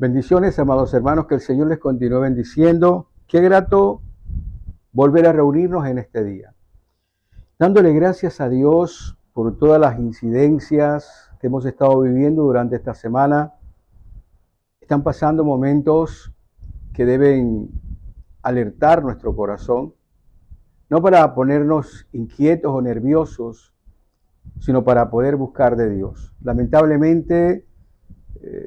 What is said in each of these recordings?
Bendiciones, amados hermanos, que el Señor les continúe bendiciendo. Qué grato volver a reunirnos en este día. Dándole gracias a Dios por todas las incidencias que hemos estado viviendo durante esta semana. Están pasando momentos que deben alertar nuestro corazón, no para ponernos inquietos o nerviosos, sino para poder buscar de Dios. Lamentablemente,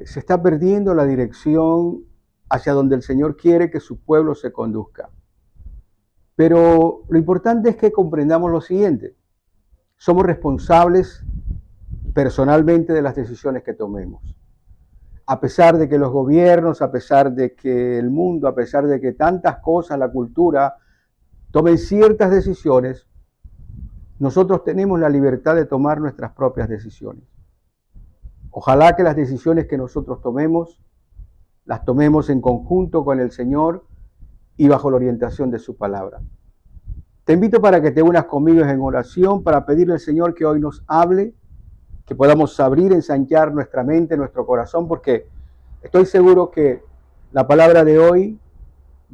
se está perdiendo la dirección hacia donde el Señor quiere que su pueblo se conduzca. Pero lo importante es que comprendamos lo siguiente: somos responsables personalmente de las decisiones que tomemos. A pesar de que los gobiernos, a pesar de que el mundo, a pesar de que tantas cosas, la cultura, tomen ciertas decisiones, nosotros tenemos la libertad de tomar nuestras propias decisiones. Ojalá que las decisiones que nosotros tomemos, las tomemos en conjunto con el Señor y bajo la orientación de su palabra. Te invito para que te unas conmigo en oración para pedirle al Señor que hoy nos hable, que podamos abrir, ensanchar nuestra mente, nuestro corazón, porque estoy seguro que la palabra de hoy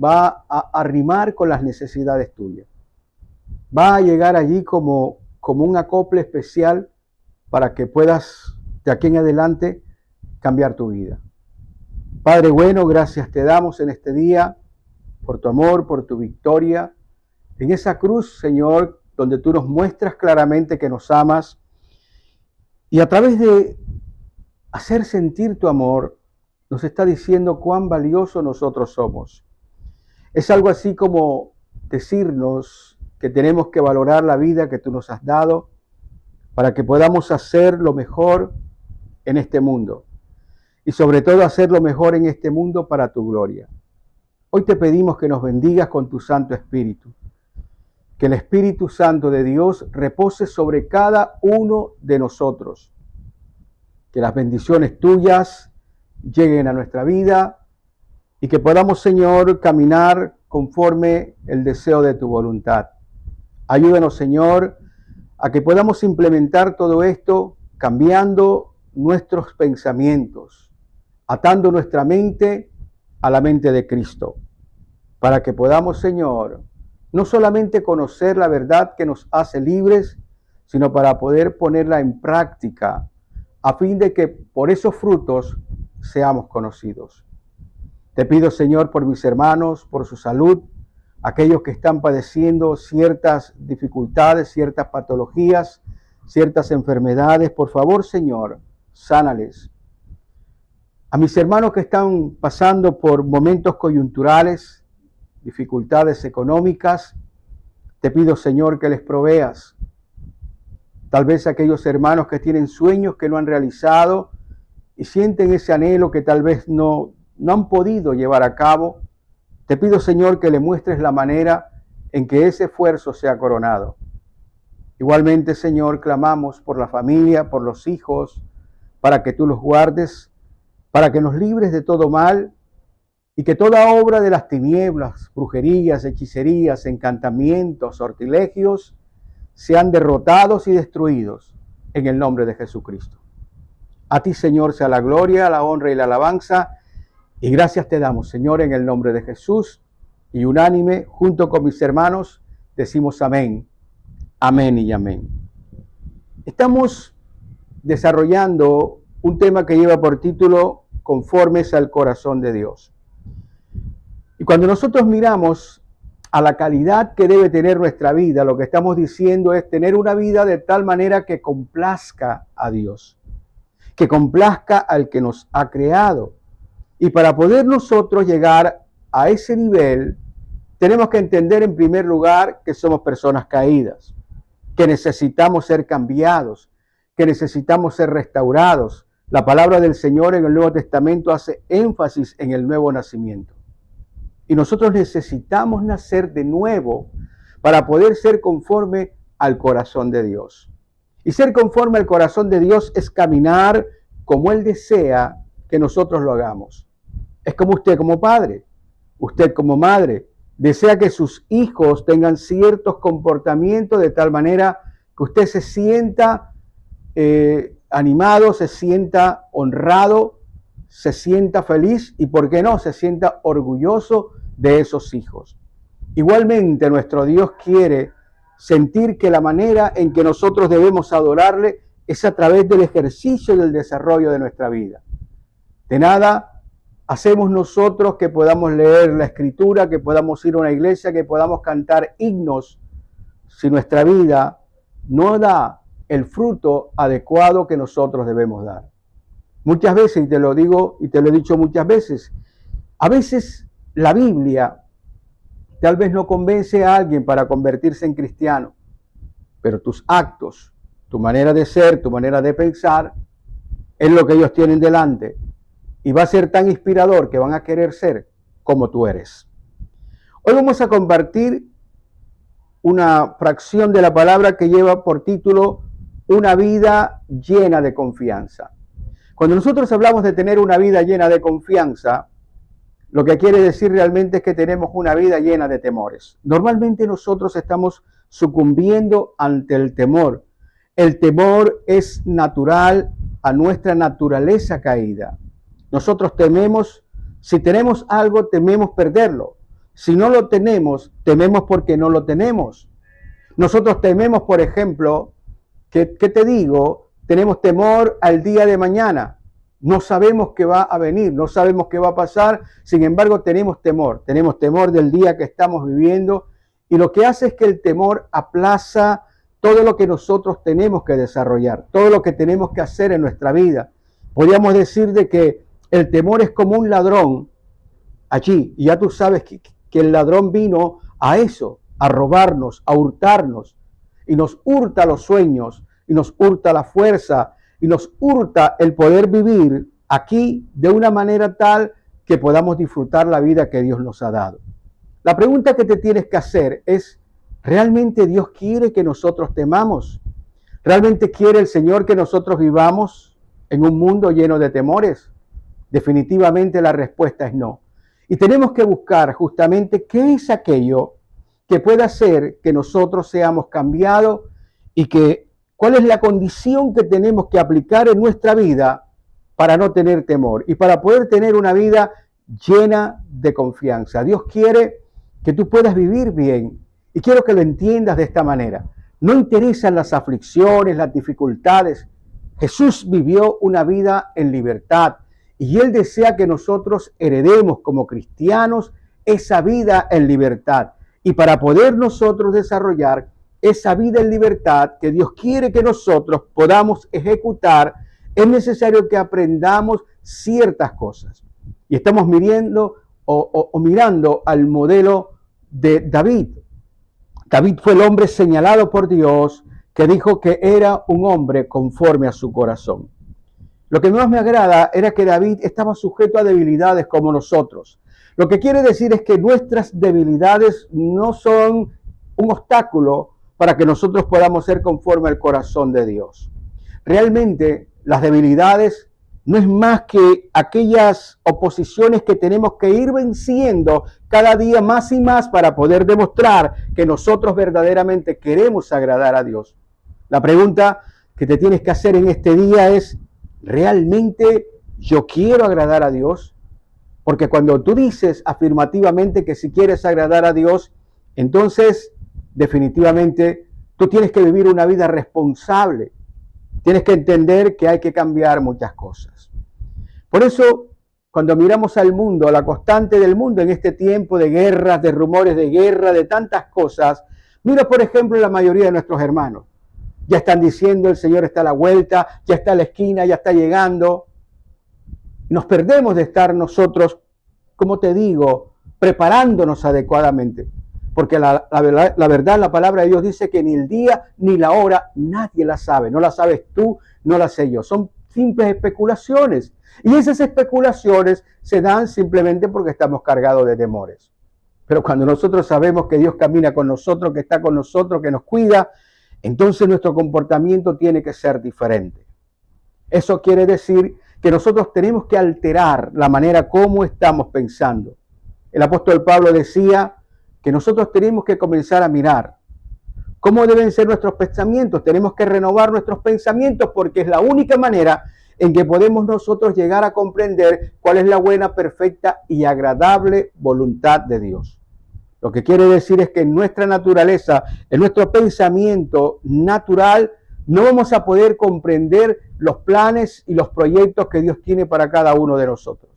va a arrimar con las necesidades tuyas. Va a llegar allí como un acople especial para que puedas de aquí en adelante cambiar tu vida. Padre bueno, gracias te damos en este día por tu amor, por tu victoria. En esa cruz, Señor, donde tú nos muestras claramente que nos amas y a través de hacer sentir tu amor, nos está diciendo cuán valiosos nosotros somos. Es algo así como decirnos que tenemos que valorar la vida que tú nos has dado para que podamos hacer lo mejor en este mundo y sobre todo hacer lo mejor en este mundo para tu gloria. Hoy te pedimos que nos bendigas con tu Santo Espíritu, que el Espíritu Santo de Dios repose sobre cada uno de nosotros, que las bendiciones tuyas lleguen a nuestra vida y que podamos, Señor, caminar conforme el deseo de tu voluntad. Ayúdanos, Señor, a que podamos implementar todo esto cambiando nuestros pensamientos, atando nuestra mente a la mente de Cristo, para que podamos, Señor, no solamente conocer la verdad que nos hace libres, sino para poder ponerla en práctica, a fin de que por esos frutos seamos conocidos. Te pido, Señor, por mis hermanos, por su salud, aquellos que están padeciendo ciertas dificultades, ciertas patologías, ciertas enfermedades. Por favor, Señor, sánales. A mis hermanos que están pasando por momentos coyunturales, dificultades económicas, te pido, Señor, que les proveas. Tal vez aquellos hermanos que tienen sueños que no han realizado y sienten ese anhelo que tal vez no han podido llevar a cabo. Te pido, Señor, que le muestres la manera en que ese esfuerzo sea coronado. Igualmente, Señor, clamamos por la familia, por los hijos, para que tú los guardes, para que nos libres de todo mal y que toda obra de las tinieblas, brujerías, hechicerías, encantamientos, sortilegios, sean derrotados y destruidos en el nombre de Jesucristo. A ti, Señor, sea la gloria, la honra y la alabanza. Y gracias te damos, Señor, en el nombre de Jesús. Y unánime, junto con mis hermanos, decimos amén, amén y amén. Estamos desarrollando un tema que lleva por título Conformes al corazón de Dios. Y cuando nosotros miramos a la calidad que debe tener nuestra vida, lo que estamos diciendo es tener una vida de tal manera que complazca a Dios, que complazca al que nos ha creado. Y para poder nosotros llegar a ese nivel, tenemos que entender en primer lugar que somos personas caídas, que necesitamos ser cambiados, que necesitamos ser restaurados. La palabra del Señor en el Nuevo Testamento hace énfasis en el nuevo nacimiento. Y nosotros necesitamos nacer de nuevo para poder ser conforme al corazón de Dios. Y ser conforme al corazón de Dios es caminar como Él desea que nosotros lo hagamos. Es como usted como padre, usted como madre, desea que sus hijos tengan ciertos comportamientos de tal manera que usted se sienta animado, se sienta honrado, se sienta feliz y, ¿por qué no?, se sienta orgulloso de esos hijos. Igualmente, nuestro Dios quiere sentir que la manera en que nosotros debemos adorarle es a través del ejercicio y del desarrollo de nuestra vida. De nada hacemos nosotros que podamos leer la Escritura, que podamos ir a una iglesia, que podamos cantar himnos, si nuestra vida no da el fruto adecuado que nosotros debemos dar. Muchas veces, y te lo digo y te lo he dicho muchas veces, a veces la Biblia tal vez no convence a alguien para convertirse en cristiano, pero tus actos, tu manera de ser, tu manera de pensar, es lo que ellos tienen delante. Y va a ser tan inspirador que van a querer ser como tú eres. Hoy vamos a compartir una fracción de la palabra que lleva por título una vida llena de confianza. Cuando nosotros hablamos de tener una vida llena de confianza, lo que quiere decir realmente es que tenemos una vida llena de temores. Normalmente nosotros estamos sucumbiendo ante el temor. El temor es natural a nuestra naturaleza caída. Nosotros tememos, si tenemos algo, tememos perderlo. Si no lo tenemos, tememos porque no lo tenemos. Nosotros tememos, por ejemplo, ¿qué te digo? Tenemos temor al día de mañana. No sabemos qué va a venir, no sabemos qué va a pasar, sin embargo tenemos temor del día que estamos viviendo, y lo que hace es que el temor aplaza todo lo que nosotros tenemos que desarrollar, todo lo que tenemos que hacer en nuestra vida. Podríamos decir de que el temor es como un ladrón allí, y ya tú sabes que el ladrón vino a eso, a robarnos, a hurtarnos, y nos hurta los sueños, y nos hurta la fuerza, y nos hurta el poder vivir aquí de una manera tal que podamos disfrutar la vida que Dios nos ha dado. La pregunta que te tienes que hacer es, ¿realmente Dios quiere que nosotros temamos? ¿Realmente quiere el Señor que nosotros vivamos en un mundo lleno de temores? Definitivamente la respuesta es no. Y tenemos que buscar justamente qué es aquello que pueda hacer que nosotros seamos cambiados y cuál es la condición que tenemos que aplicar en nuestra vida para no tener temor y para poder tener una vida llena de confianza. Dios quiere que tú puedas vivir bien, y quiero que lo entiendas de esta manera. No interesan las aflicciones, las dificultades. Jesús vivió una vida en libertad, y Él desea que nosotros heredemos como cristianos esa vida en libertad. Y para poder nosotros desarrollar esa vida en libertad que Dios quiere que nosotros podamos ejecutar, es necesario que aprendamos ciertas cosas. Y estamos mirando mirando al modelo de David. David fue el hombre señalado por Dios que dijo que era un hombre conforme a su corazón. Lo que más me agrada era que David estaba sujeto a debilidades como nosotros. Lo que quiere decir es que nuestras debilidades no son un obstáculo para que nosotros podamos ser conforme al corazón de Dios. Realmente las debilidades no es más que aquellas oposiciones que tenemos que ir venciendo cada día más y más para poder demostrar que nosotros verdaderamente queremos agradar a Dios. La pregunta que te tienes que hacer en este día es, ¿realmente yo quiero agradar a Dios? Porque cuando tú dices afirmativamente que si quieres agradar a Dios, entonces definitivamente tú tienes que vivir una vida responsable. Tienes que entender que hay que cambiar muchas cosas. Por eso, cuando miramos al mundo, a la constante del mundo en este tiempo de guerras, de rumores de guerra, de tantas cosas, mira por ejemplo la mayoría de nuestros hermanos. Ya están diciendo el Señor está a la vuelta, ya está a la esquina, ya está llegando. Nos perdemos de estar nosotros, como te digo, preparándonos adecuadamente. Porque la verdad, la palabra de Dios dice que ni el día ni la hora nadie la sabe. No la sabes tú, no la sé yo. Son simples especulaciones. Y esas especulaciones se dan simplemente porque estamos cargados de temores. Pero cuando nosotros sabemos que Dios camina con nosotros, que está con nosotros, que nos cuida, entonces nuestro comportamiento tiene que ser diferente. Eso quiere decir que nosotros tenemos que alterar la manera como estamos pensando. El apóstol Pablo decía que nosotros tenemos que comenzar a mirar cómo deben ser nuestros pensamientos. Tenemos que renovar nuestros pensamientos porque es la única manera en que podemos nosotros llegar a comprender cuál es la buena, perfecta y agradable voluntad de Dios. Lo que quiere decir es que en nuestra naturaleza, en nuestro pensamiento natural, no vamos a poder comprender los planes y los proyectos que Dios tiene para cada uno de nosotros.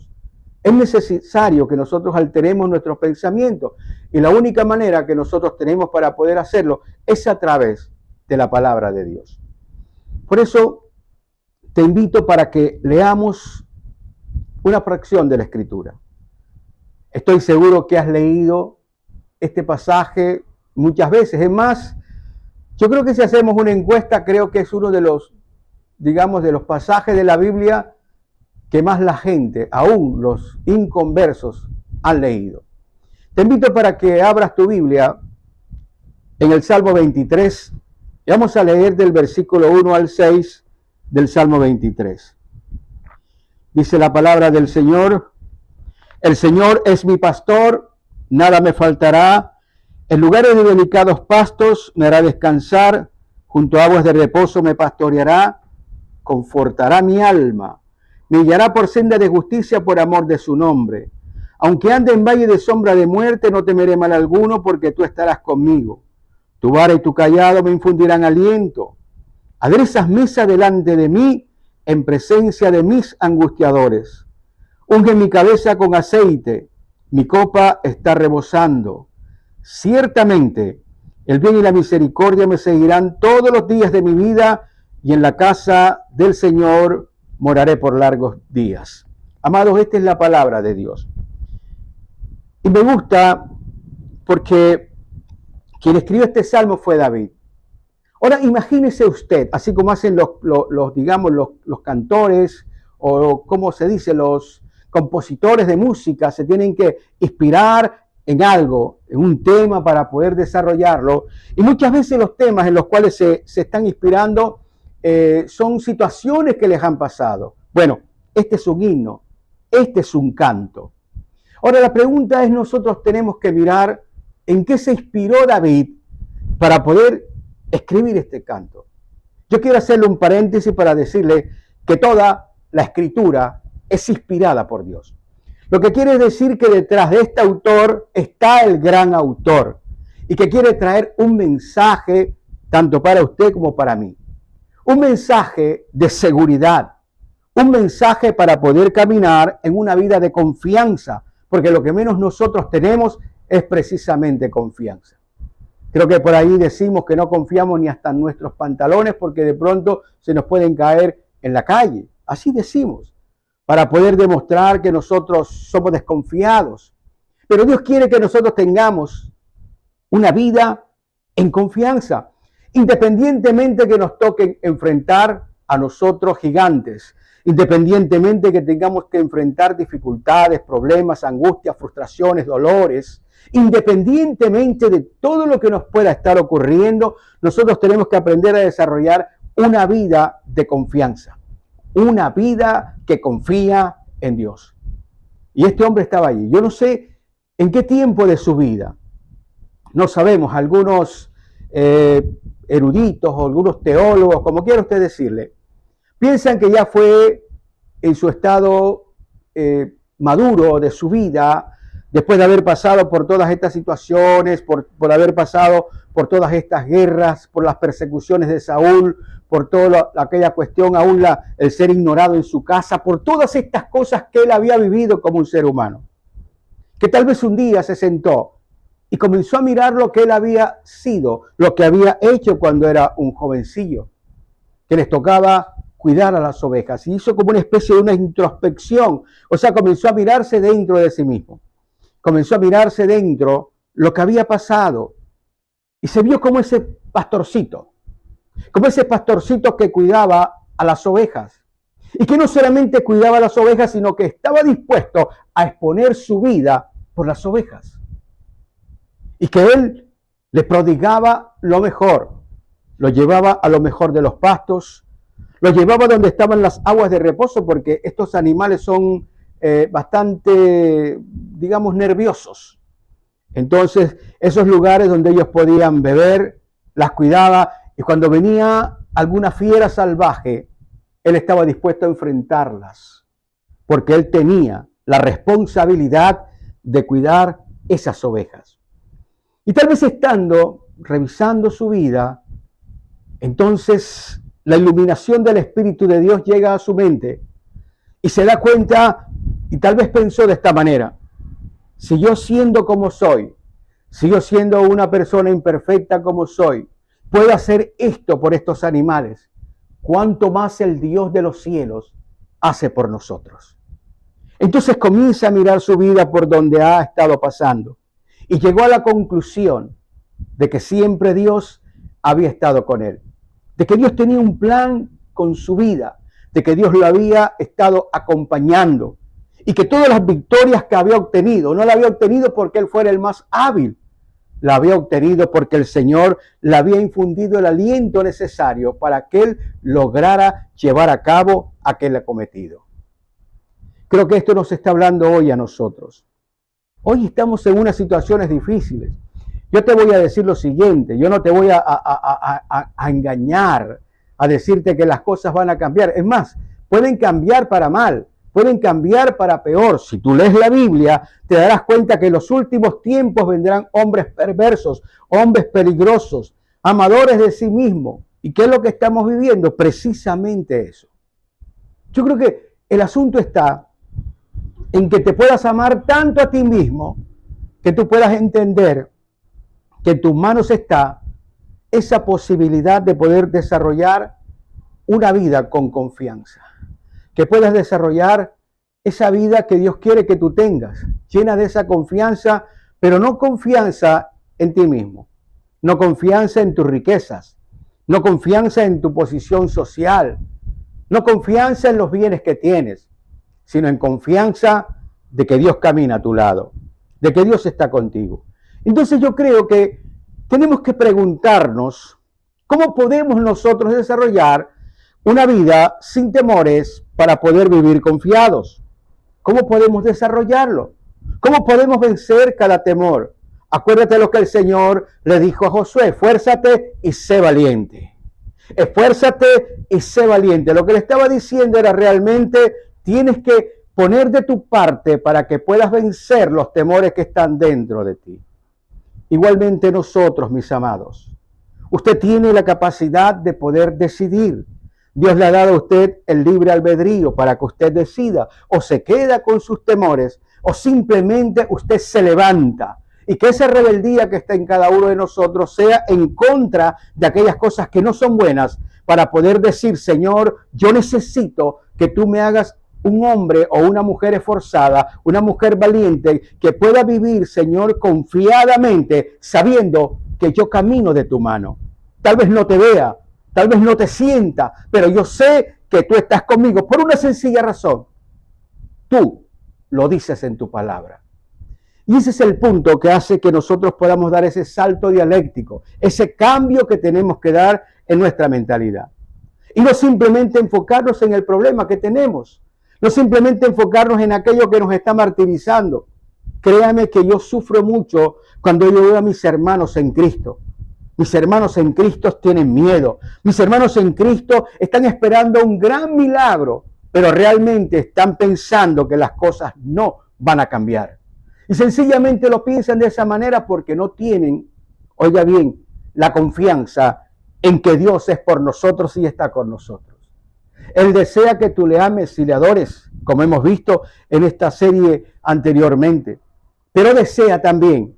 Es necesario que nosotros alteremos nuestros pensamientos y la única manera que nosotros tenemos para poder hacerlo es a través de la palabra de Dios. Por eso te invito para que leamos una fracción de la Escritura. Estoy seguro que has leído este pasaje muchas veces. Es más, yo creo que si hacemos una encuesta, creo que es uno de los, digamos, de los pasajes de la Biblia que más la gente, aún los inconversos, han leído. Te invito para que abras tu Biblia en el Salmo 23 y vamos a leer del versículo 1 al 6 del Salmo 23. Dice la palabra del Señor: el Señor es mi pastor, nada me faltará. En lugares de delicados pastos me hará descansar, junto a aguas de reposo me pastoreará, confortará mi alma, me guiará por senda de justicia por amor de su nombre. Aunque ande en valle de sombra de muerte, no temeré mal alguno, porque tú estarás conmigo. Tu vara y tu cayado me infundirán aliento. Aderezas mesa delante de mí, en presencia de mis angustiadores. Unge mi cabeza con aceite, mi copa está rebosando. Ciertamente, el bien y la misericordia me seguirán todos los días de mi vida, y en la casa del Señor moraré por largos días. Amados, esta es la palabra de Dios. Y me gusta porque quien escribió este salmo fue David. Ahora, imagínese usted, así como hacen los cantores, o como se dice, los compositores de música, se tienen que inspirar en algo, en un tema para poder desarrollarlo. Y muchas veces los temas en los cuales se están inspirando son situaciones que les han pasado. Bueno, este es un himno, este es un canto. Ahora la pregunta es, nosotros tenemos que mirar en qué se inspiró David para poder escribir este canto. Yo quiero hacerle un paréntesis para decirle que toda la escritura es inspirada por Dios. Lo que quiere decir que detrás de este autor está el gran autor y que quiere traer un mensaje tanto para usted como para mí. Un mensaje de seguridad, un mensaje para poder caminar en una vida de confianza, porque lo que menos nosotros tenemos es precisamente confianza. Creo que por ahí decimos que no confiamos ni hasta en nuestros pantalones porque de pronto se nos pueden caer en la calle. Así decimos, para poder demostrar que nosotros somos desconfiados. Pero Dios quiere que nosotros tengamos una vida en confianza, independientemente que nos toquen enfrentar a nosotros gigantes, independientemente que tengamos que enfrentar dificultades, problemas, angustias, frustraciones, dolores, independientemente de todo lo que nos pueda estar ocurriendo, nosotros tenemos que aprender a desarrollar una vida de confianza, una vida que confía en Dios. Y este hombre estaba allí. Yo no sé en qué tiempo de su vida, no sabemos, algunos eruditos o algunos teólogos, como quiera usted decirle, piensan que ya fue en su estado maduro de su vida, después de haber pasado por todas estas situaciones, por haber pasado por todas estas guerras, por las persecuciones de Saúl, por toda aquella cuestión, aún el ser ignorado en su casa, por todas estas cosas que él había vivido como un ser humano. Que tal vez un día se sentó y comenzó a mirar lo que él había sido, lo que había hecho cuando era un jovencillo, que les tocaba cuidar a las ovejas. Y hizo como una especie de una introspección, o sea, comenzó a mirarse dentro de sí mismo. Comenzó a mirarse dentro lo que había pasado y se vio como ese pastorcito que cuidaba a las ovejas y que no solamente cuidaba a las ovejas, sino que estaba dispuesto a exponer su vida por las ovejas y que él le prodigaba lo mejor, lo llevaba a lo mejor de los pastos, lo llevaba donde estaban las aguas de reposo, porque estos animales son bastante, digamos, nerviosos. Entonces, esos lugares donde ellos podían beber, las cuidaba, y cuando venía alguna fiera salvaje, Él estaba dispuesto a enfrentarlas, porque él tenía la responsabilidad de cuidar esas ovejas. Y tal vez estando revisando su vida, entonces la iluminación del Espíritu de Dios llega a su mente y se da cuenta, y tal vez pensó de esta manera: si yo siendo como soy, si yo siendo una persona imperfecta como soy, puedo hacer esto por estos animales, ¿cuánto más el Dios de los cielos hace por nosotros? Entonces comienza a mirar su vida por donde ha estado pasando y llegó a la conclusión de que siempre Dios había estado con él, de que Dios tenía un plan con su vida, de que Dios lo había estado acompañando y que todas las victorias que había obtenido, no la había obtenido porque él fuera el más hábil, la había obtenido porque el Señor le había infundido el aliento necesario para que él lograra llevar a cabo aquel cometido. Creo que esto nos está hablando hoy a nosotros. Hoy estamos en unas situaciones difíciles. Yo te voy a decir lo siguiente, yo no te voy a engañar, a decirte que las cosas van a cambiar. Es más, pueden cambiar para mal, pueden cambiar para peor. Si tú lees la Biblia, te darás cuenta que en los últimos tiempos vendrán hombres perversos, hombres peligrosos, amadores de sí mismos. ¿Y qué es lo que estamos viviendo? Precisamente eso. Yo creo que el asunto está en que te puedas amar tanto a ti mismo, que tú puedas entender que en tus manos está esa posibilidad de poder desarrollar una vida con confianza, que puedas desarrollar esa vida que Dios quiere que tú tengas, llena de esa confianza, pero no confianza en ti mismo, no confianza en tus riquezas, no confianza en tu posición social, no confianza en los bienes que tienes, sino en confianza de que Dios camina a tu lado, de que Dios está contigo. Entonces yo creo que tenemos que preguntarnos cómo podemos nosotros desarrollar una vida sin temores para poder vivir confiados. ¿Cómo podemos desarrollarlo? ¿Cómo podemos vencer cada temor? Acuérdate lo que el Señor le dijo a Josué: esfuérzate y sé valiente. Esfuérzate y sé valiente. Lo que le estaba diciendo era realmente tienes que poner de tu parte para que puedas vencer los temores que están dentro de ti. Igualmente nosotros, mis amados, usted tiene la capacidad de poder decidir. Dios le ha dado a usted el libre albedrío para que usted decida o se queda con sus temores o simplemente usted se levanta y que esa rebeldía que está en cada uno de nosotros sea en contra de aquellas cosas que no son buenas para poder decir: Señor, yo necesito que tú me hagas un hombre o una mujer esforzada, una mujer valiente, que pueda vivir, Señor, confiadamente, sabiendo que yo camino de tu mano. Tal vez no te vea, tal vez no te sienta, pero yo sé que tú estás conmigo por una sencilla razón. Tú lo dices en tu palabra. Y ese es el punto que hace que nosotros podamos dar ese salto dialéctico, ese cambio que tenemos que dar en nuestra mentalidad. Y no simplemente enfocarnos en el problema que tenemos, no simplemente enfocarnos en aquello que nos está martirizando. Créame que yo sufro mucho cuando yo veo a mis hermanos en Cristo. Mis hermanos en Cristo tienen miedo. Mis hermanos en Cristo están esperando un gran milagro, pero realmente están pensando que las cosas no van a cambiar. Y sencillamente lo piensan de esa manera porque no tienen, oiga bien, la confianza en que Dios es por nosotros y está con nosotros. Él desea que tú le ames y le adores, como hemos visto en esta serie anteriormente, pero desea también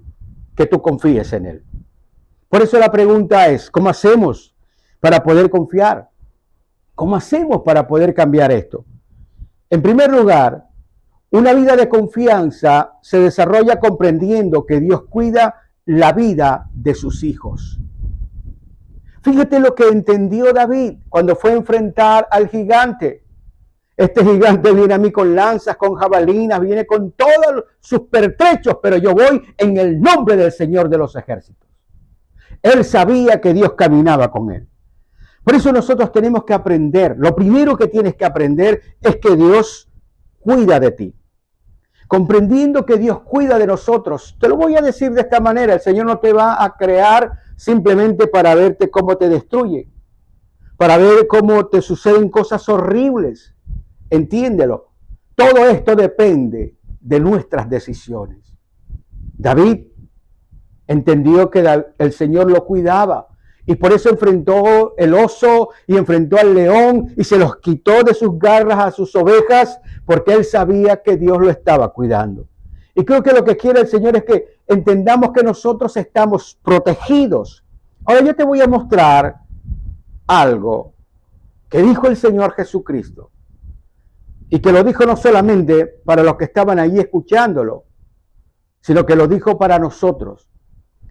que tú confíes en Él. Por eso la pregunta es: ¿cómo hacemos para poder confiar? ¿Cómo hacemos para poder cambiar esto? En primer lugar, una vida de confianza se desarrolla comprendiendo que Dios cuida la vida de sus hijos. Fíjate lo que entendió David cuando fue a enfrentar al gigante. Este gigante viene a mí con lanzas, con jabalinas, viene con todos sus pertrechos, pero yo voy en el nombre del Señor de los ejércitos. Él sabía que Dios caminaba con él. Por eso nosotros tenemos que aprender. Lo primero que tienes que aprender es que Dios cuida de ti. Comprendiendo que Dios cuida de nosotros. Te lo voy a decir de esta manera: el Señor no te va a crear simplemente para verte cómo te destruye. para ver cómo te suceden cosas horribles. Entiéndelo. Todo esto depende de nuestras decisiones. David entendió que el Señor lo cuidaba y por eso enfrentó el oso y enfrentó al león y se los quitó de sus garras a sus ovejas porque él sabía que Dios lo estaba cuidando. Y creo que lo que quiere el Señor es que entendamos que nosotros estamos protegidos. Ahora yo te voy a mostrar algo que dijo el Señor Jesucristo y que lo dijo no solamente para los que estaban allí escuchándolo, sino que lo dijo para nosotros,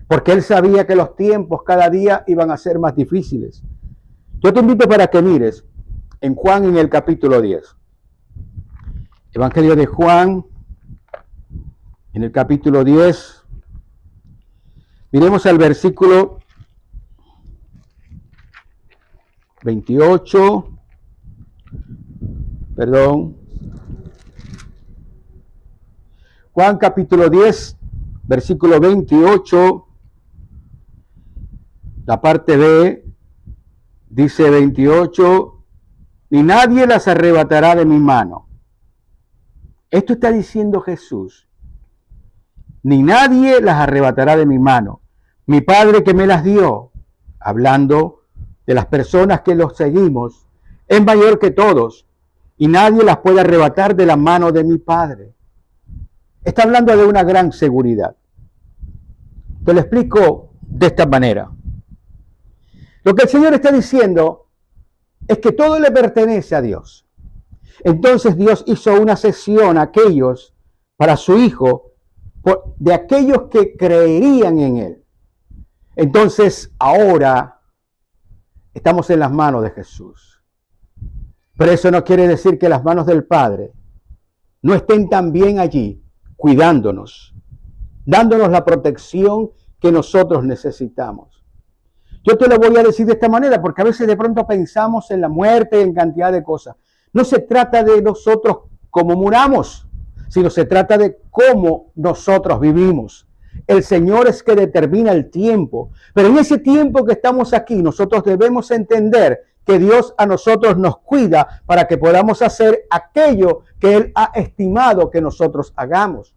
porque Él sabía que los tiempos cada día iban a ser más difíciles. Yo te invito para que mires en Juan en el capítulo 10. Evangelio de Juan en el capítulo 10. Miremos al versículo 28. Juan capítulo 10, versículo 28. La parte B dice 28, ni nadie las arrebatará de mi mano. Esto está diciendo Jesús. Ni nadie las arrebatará de mi mano. Mi Padre que me las dio, hablando de las personas que los seguimos, es mayor que todos, y nadie las puede arrebatar de la mano de mi Padre. Está hablando de una gran seguridad. Te lo explico de esta manera. Lo que el Señor está diciendo es que todo le pertenece a Dios. Entonces Dios hizo una cesión a aquellos, para su Hijo, de aquellos que creerían en Él. Entonces ahora estamos en las manos de Jesús. Pero eso no quiere decir que las manos del Padre no estén también allí, cuidándonos, dándonos la protección que nosotros necesitamos. Yo te lo voy a decir de esta manera, porque a veces de pronto pensamos en la muerte y en cantidad de cosas. No se trata de nosotros como muramos, sino se trata de cómo nosotros vivimos. El Señor es que determina el tiempo, pero en ese tiempo que estamos aquí, nosotros debemos entender que Dios a nosotros nos cuida para que podamos hacer aquello que Él ha estimado que nosotros hagamos.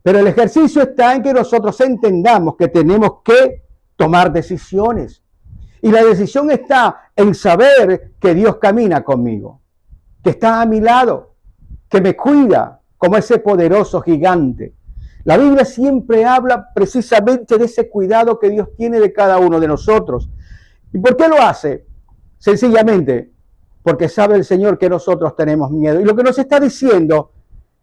Pero el ejercicio está en que nosotros entendamos que tenemos que tomar decisiones. Y la decisión está en saber que Dios camina conmigo, que está a mi lado, que me cuida como ese poderoso gigante. La Biblia siempre habla precisamente de ese cuidado que Dios tiene de cada uno de nosotros. ¿Y por qué lo hace? Sencillamente porque sabe el Señor que nosotros tenemos miedo. Y lo que nos está diciendo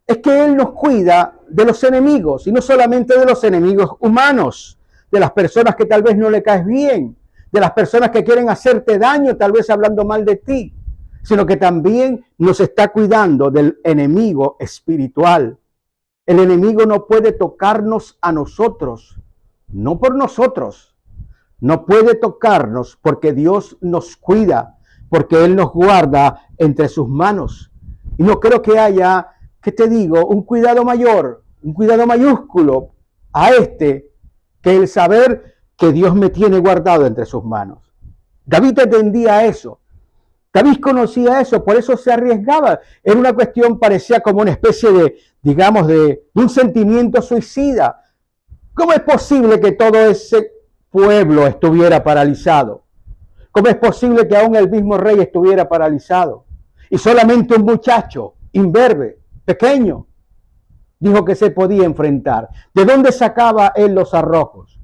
es que Él nos cuida de los enemigos, y no solamente de los enemigos humanos, de las personas que tal vez no le caes bien, de las personas que quieren hacerte daño, tal vez hablando mal de ti, sino que también nos está cuidando del enemigo espiritual. El enemigo no puede tocarnos a nosotros, no por nosotros. No puede tocarnos porque Dios nos cuida, porque Él nos guarda entre sus manos. Y no creo que haya, ¿qué te digo?, un cuidado mayor, un cuidado mayúsculo a que el saber que Dios me tiene guardado entre sus manos. David entendía eso. David conocía eso, por eso se arriesgaba. Era una cuestión, parecía como una especie de, digamos, de un sentimiento suicida. ¿Cómo es posible que todo ese pueblo estuviera paralizado? ¿Cómo es posible que aún el mismo rey estuviera paralizado? Y solamente un muchacho, imberbe, pequeño, dijo que se podía enfrentar. ¿De dónde sacaba él los arrojos?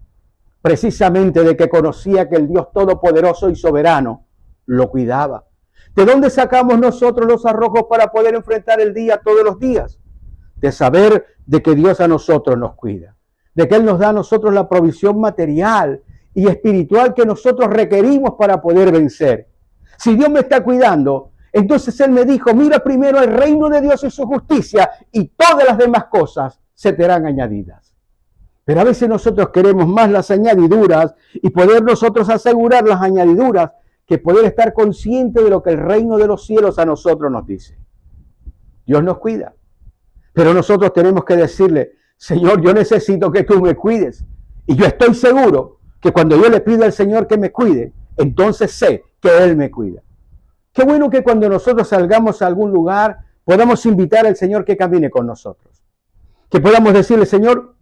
Precisamente de que conocía que el Dios Todopoderoso y Soberano lo cuidaba. ¿De dónde sacamos nosotros los arrojos para poder enfrentar el día todos los días? De saber de que Dios a nosotros nos cuida, de que Él nos da a nosotros la provisión material y espiritual que nosotros requerimos para poder vencer. Si Dios me está cuidando, entonces Él me dijo, mira primero el reino de Dios y su justicia, y todas las demás cosas se te serán añadidas. Pero a veces nosotros queremos más las añadiduras y poder nosotros asegurar las añadiduras que poder estar consciente de lo que el reino de los cielos a nosotros nos dice. Dios nos cuida, pero nosotros tenemos que decirle, Señor, yo necesito que tú me cuides. Y yo estoy seguro que cuando yo le pido al Señor que me cuide, entonces sé que Él me cuida. Qué bueno que cuando nosotros salgamos a algún lugar podamos invitar al Señor que camine con nosotros. Que podamos decirle, Señor,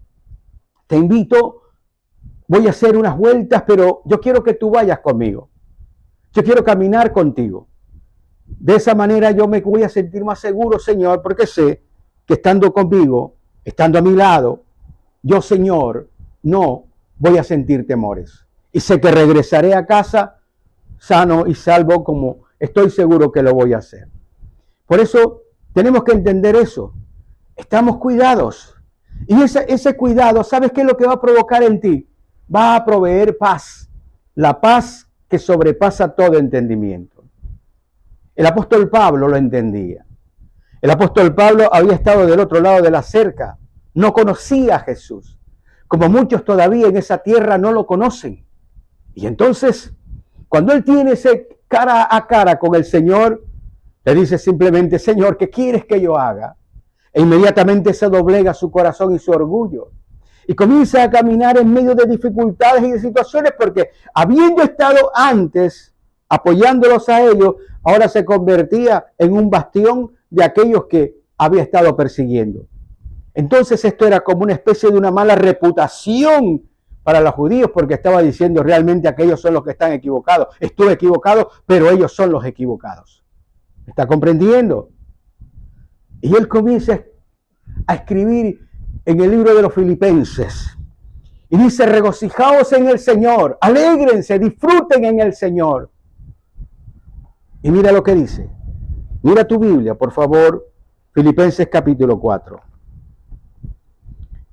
te invito, voy a hacer unas vueltas, pero yo quiero que tú vayas conmigo. Yo quiero caminar contigo. De esa manera yo me voy a sentir más seguro, Señor, porque sé que estando conmigo, estando a mi lado, yo, Señor, no voy a sentir temores. Y sé que regresaré a casa sano y salvo, como estoy seguro que lo voy a hacer. Por eso tenemos que entender eso. Estamos cuidados. Y ese cuidado, ¿sabes qué es lo que va a provocar en ti? Va a proveer paz. La paz que sobrepasa todo entendimiento. El apóstol Pablo lo entendía. El apóstol Pablo había estado del otro lado de la cerca. No conocía a Jesús. Como muchos todavía en esa tierra no lo conocen. Y entonces, cuando él tiene ese cara a cara con el Señor, le dice simplemente, Señor, ¿qué quieres que yo haga? E inmediatamente se doblega su corazón y su orgullo. Y comienza a caminar en medio de dificultades y de situaciones porque habiendo estado antes apoyándolos a ellos, ahora se convertía en un bastión de aquellos que había estado persiguiendo. Entonces esto era como una especie de una mala reputación para los judíos porque estaba diciendo realmente aquellos son los que están equivocados. Estuve equivocado, pero ellos son los equivocados. ¿Me está comprendiendo? Y él comienza a escribir en el libro de los Filipenses. Y dice, regocijaos en el Señor, alégrense, disfruten en el Señor. Y mira lo que dice. Mira tu Biblia, por favor, Filipenses capítulo 4.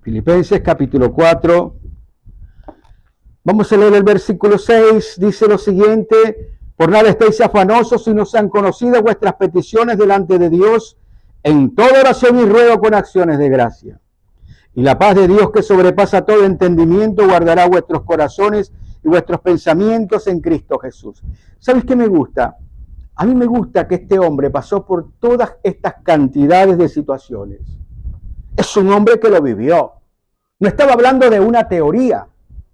Filipenses capítulo 4. Vamos a leer el versículo 6. Dice lo siguiente, por nada estéis afanosos, sino sean conocidas vuestras peticiones delante de Dios, en toda oración y ruego con acciones de gracia. Y la paz de Dios que sobrepasa todo entendimiento guardará vuestros corazones y vuestros pensamientos en Cristo Jesús. ¿Sabes qué me gusta? A mí me gusta que este hombre pasó por todas estas cantidades de situaciones. Es un hombre que lo vivió. No estaba hablando de una teoría,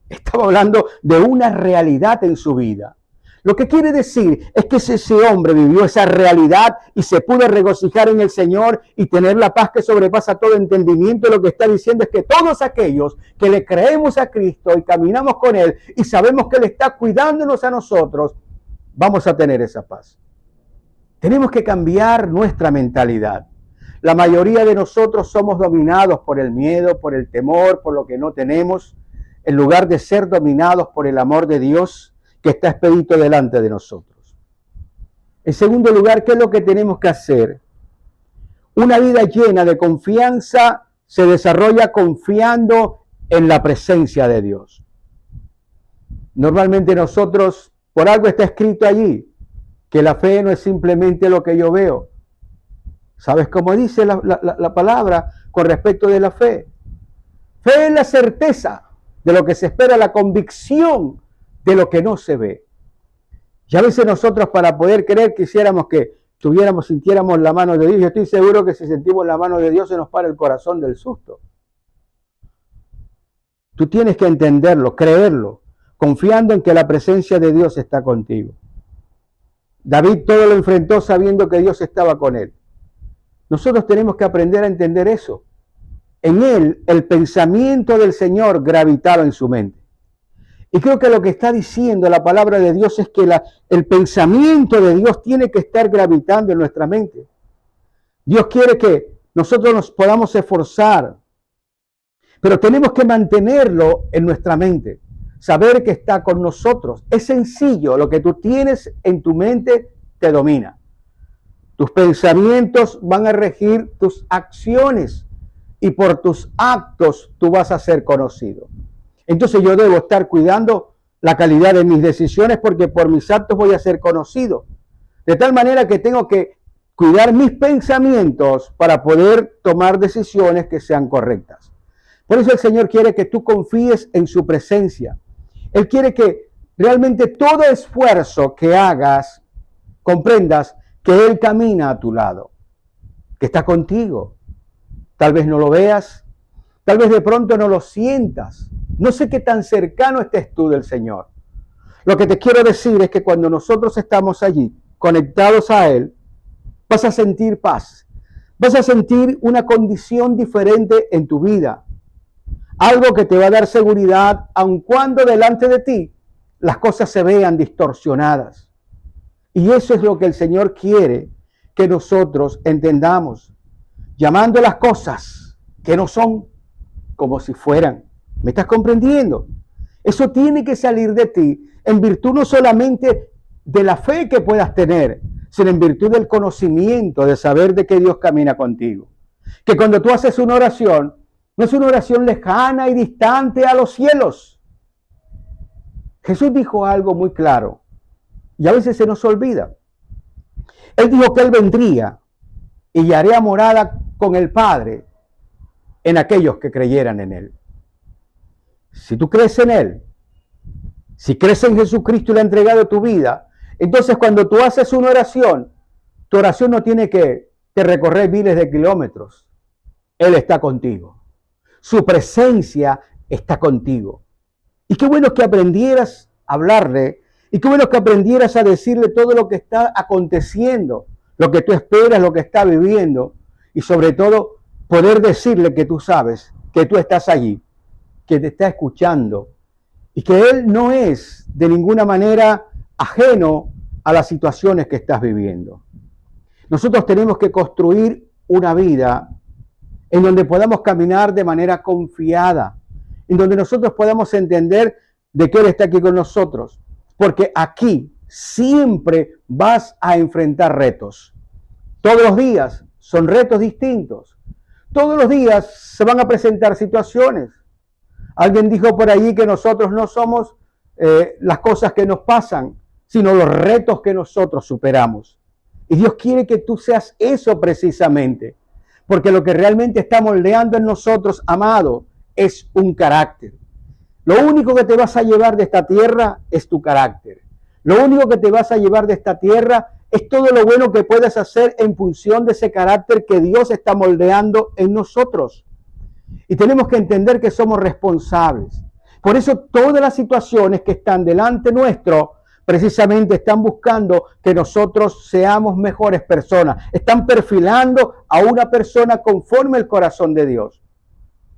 estaba hablando de una realidad en su vida. Lo que quiere decir es que ese hombre vivió esa realidad y se pudo regocijar en el Señor y tener la paz que sobrepasa todo entendimiento. Lo que está diciendo es que todos aquellos que le creemos a Cristo y caminamos con Él y sabemos que Él está cuidándonos a nosotros, vamos a tener esa paz. Tenemos que cambiar nuestra mentalidad. La mayoría de nosotros somos dominados por el miedo, por el temor, por lo que no tenemos, en lugar de ser dominados por el amor de Dios que está expedito delante de nosotros. En segundo lugar, ¿qué es lo que tenemos que hacer? Una vida llena de confianza se desarrolla confiando en la presencia de Dios. Normalmente nosotros, por algo está escrito allí, que la fe no es simplemente lo que yo veo. ¿Sabes cómo dice la palabra con respecto de la fe? Fe es la certeza de lo que se espera, la convicción de lo que no se ve. Y a veces nosotros para poder creer quisiéramos que sintiéramos la mano de Dios. Yo estoy seguro que si sentimos la mano de Dios se nos para el corazón del susto. Tú tienes que entenderlo, creerlo, confiando en que la presencia de Dios está contigo. David todo lo enfrentó sabiendo que Dios estaba con él. Nosotros tenemos que aprender a entender eso. En él, el pensamiento del Señor gravitaba en su mente. Y creo que lo que está diciendo la palabra de Dios es que el pensamiento de Dios tiene que estar gravitando en nuestra mente. Dios quiere que nosotros nos podamos esforzar, pero tenemos que mantenerlo en nuestra mente. Saber que está con nosotros. Es sencillo, lo que tú tienes en tu mente te domina. Tus pensamientos van a regir tus acciones y por tus actos tú vas a ser conocido. Entonces yo debo estar cuidando la calidad de mis decisiones porque por mis actos voy a ser conocido. De tal manera que tengo que cuidar mis pensamientos para poder tomar decisiones que sean correctas. Por eso el Señor quiere que tú confíes en su presencia. Él quiere que realmente todo esfuerzo que hagas, comprendas que Él camina a tu lado, que está contigo. Tal vez no lo veas, tal vez de pronto no lo sientas. No sé qué tan cercano estés tú del Señor. Lo que te quiero decir es que cuando nosotros estamos allí, conectados a Él, vas a sentir paz. Vas a sentir una condición diferente en tu vida. Algo que te va a dar seguridad, aun cuando delante de ti las cosas se vean distorsionadas. Y eso es lo que el Señor quiere que nosotros entendamos, llamando las cosas que no son como si fueran. ¿Me estás comprendiendo? Eso tiene que salir de ti en virtud no solamente de la fe que puedas tener, sino en virtud del conocimiento, de saber de que Dios camina contigo. Que cuando tú haces una oración, no es una oración lejana y distante a los cielos. Jesús dijo algo muy claro y a veces se nos olvida. Él dijo que Él vendría y haría morada con el Padre en aquellos que creyeran en Él. Si tú crees en Él, si crees en Jesucristo y le has entregado tu vida, entonces cuando tú haces una oración, tu oración no tiene que recorrer miles de kilómetros. Él está contigo. Su presencia está contigo. Y qué bueno que aprendieras a hablarle, y qué bueno que aprendieras a decirle todo lo que está aconteciendo, lo que tú esperas, lo que está viviendo, y sobre todo poder decirle que tú sabes que tú estás allí, que te está escuchando, y que Él no es de ninguna manera ajeno a las situaciones que estás viviendo. Nosotros tenemos que construir una vida en donde podamos caminar de manera confiada, en donde nosotros podamos entender de que Él está aquí con nosotros, porque aquí siempre vas a enfrentar retos. Todos los días son retos distintos. Todos los días se van a presentar situaciones. Alguien dijo por allí que nosotros no somos las cosas que nos pasan, sino los retos que nosotros superamos. Y Dios quiere que tú seas eso precisamente, porque lo que realmente está moldeando en nosotros, amado, es un carácter. Lo único que te vas a llevar de esta tierra es tu carácter. Lo único que te vas a llevar de esta tierra es todo lo bueno que puedes hacer en función de ese carácter que Dios está moldeando en nosotros. Y tenemos que entender que somos responsables. Por eso todas las situaciones que están delante nuestro precisamente están buscando que nosotros seamos mejores personas. Están perfilando a una persona conforme al corazón de Dios.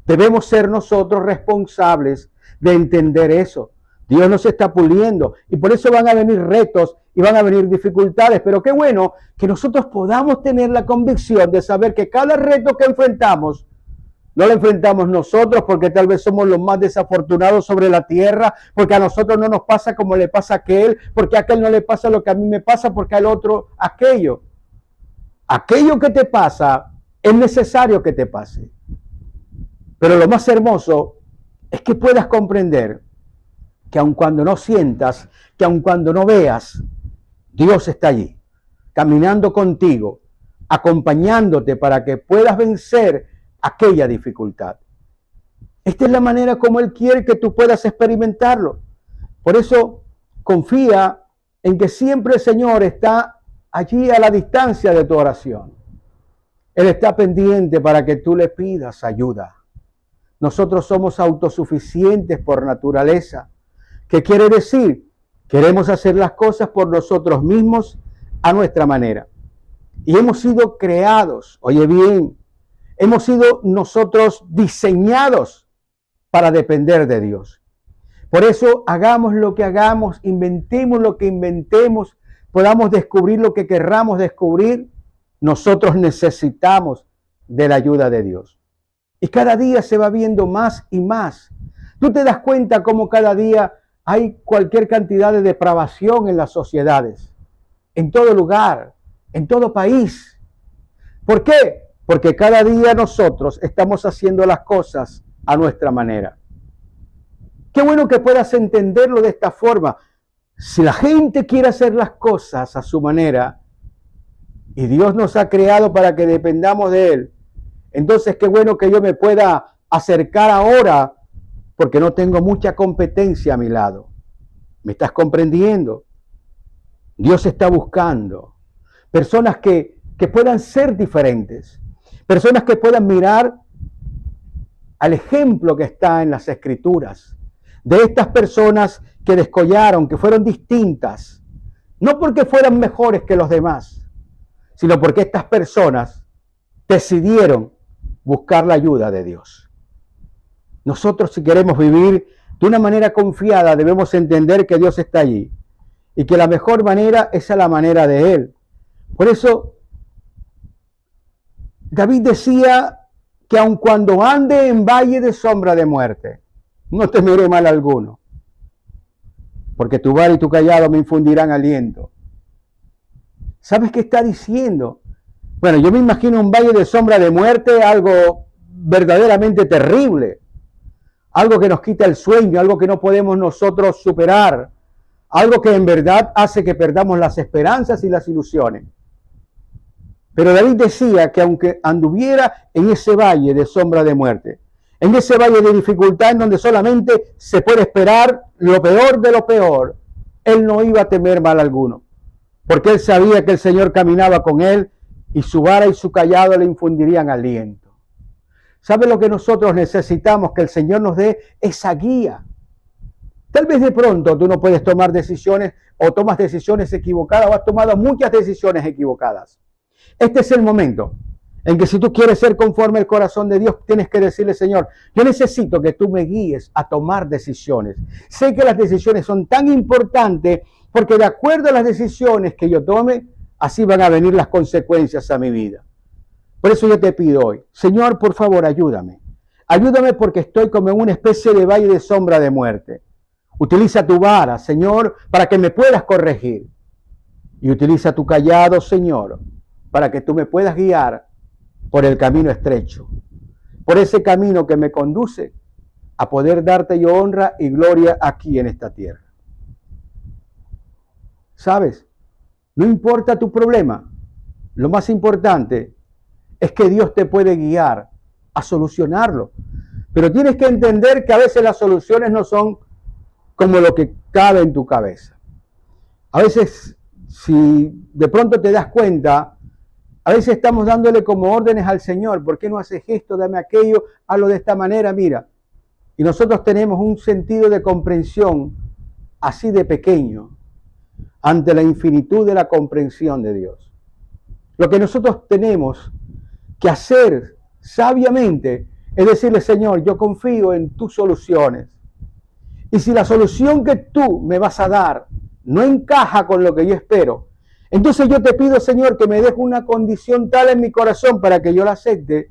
Debemos ser nosotros responsables de entender eso. Dios nos está puliendo y por eso van a venir retos y van a venir dificultades. Pero qué bueno que nosotros podamos tener la convicción de saber que cada reto que enfrentamos, no lo enfrentamos nosotros porque tal vez somos los más desafortunados sobre la tierra, porque a nosotros no nos pasa como le pasa a aquel, porque a aquel no le pasa lo que a mí me pasa, porque al otro aquello. Aquello que te pasa es necesario que te pase. Pero lo más hermoso es que puedas comprender que aun cuando no sientas, que aun cuando no veas, Dios está allí, caminando contigo, acompañándote para que puedas vencer aquella dificultad. Esta es la manera como Él quiere que tú puedas experimentarlo. Por eso confía en que siempre el Señor está allí a la distancia de tu oración. Él está pendiente para que tú le pidas ayuda. Nosotros somos autosuficientes por naturaleza. ¿Qué quiere decir? Queremos hacer las cosas por nosotros mismos a nuestra manera. Y hemos sido creados, oye bien, hemos sido nosotros diseñados para depender de Dios. Por eso hagamos lo que hagamos, inventemos lo que inventemos, podamos descubrir lo que querramos descubrir, nosotros necesitamos de la ayuda de Dios. Y cada día se va viendo más y más. Tú te das cuenta cómo cada día hay cualquier cantidad de depravación en las sociedades, en todo lugar, en todo país. ¿Por qué? Porque cada día nosotros estamos haciendo las cosas a nuestra manera. Qué bueno que puedas entenderlo de esta forma. Si la gente quiere hacer las cosas a su manera, y Dios nos ha creado para que dependamos de Él, entonces qué bueno que yo me pueda acercar ahora porque no tengo mucha competencia a mi lado. ¿Me estás comprendiendo? Dios está buscando personas que puedan ser diferentes, personas que puedan mirar al ejemplo que está en las Escrituras, de estas personas que descollaron, que fueron distintas, no porque fueran mejores que los demás, sino porque estas personas decidieron buscar la ayuda de Dios. Nosotros, si queremos vivir de una manera confiada, debemos entender que Dios está allí y que la mejor manera es a la manera de Él. Por eso, David decía que aun cuando ande en valle de sombra de muerte, no temeré mal alguno, porque tu vara y tu cayado me infundirán aliento. ¿Sabes qué está diciendo? Bueno, yo me imagino un valle de sombra de muerte, algo verdaderamente terrible, algo que nos quita el sueño, algo que no podemos nosotros superar, algo que en verdad hace que perdamos las esperanzas y las ilusiones. Pero David decía que aunque anduviera en ese valle de sombra de muerte, en ese valle de dificultad en donde solamente se puede esperar lo peor de lo peor, él no iba a temer mal alguno, porque él sabía que el Señor caminaba con él y su vara y su cayado le infundirían aliento. ¿Sabe lo que nosotros necesitamos? Que el Señor nos dé esa guía. Tal vez de pronto tú no puedes tomar decisiones o tomas decisiones equivocadas o has tomado muchas decisiones equivocadas. Este es el momento en que si tú quieres ser conforme al corazón de Dios, tienes que decirle, Señor, yo necesito que tú me guíes a tomar decisiones. Sé que las decisiones son tan importantes porque de acuerdo a las decisiones que yo tome, así van a venir las consecuencias a mi vida. Por eso yo te pido hoy, Señor, por favor, ayúdame. Ayúdame porque estoy como en una especie de valle de sombra de muerte. Utiliza tu vara, Señor, para que me puedas corregir. Y utiliza tu cayado, Señor, para que tú me puedas guiar por el camino estrecho, por ese camino que me conduce a poder darte yo honra y gloria aquí en esta tierra. ¿Sabes? No importa tu problema, lo más importante es que Dios te puede guiar a solucionarlo. Pero tienes que entender que a veces las soluciones no son como lo que cabe en tu cabeza. A veces, si de pronto te das cuenta, a veces estamos dándole como órdenes al Señor. ¿Por qué no haces esto? Dame aquello, hazlo de esta manera, mira. Y nosotros tenemos un sentido de comprensión así de pequeño ante la infinitud de la comprensión de Dios. Lo que nosotros tenemos que hacer sabiamente es decirle, Señor, yo confío en tus soluciones. Y si la solución que tú me vas a dar no encaja con lo que yo espero, entonces yo te pido, Señor, que me dejes una condición tal en mi corazón para que yo la acepte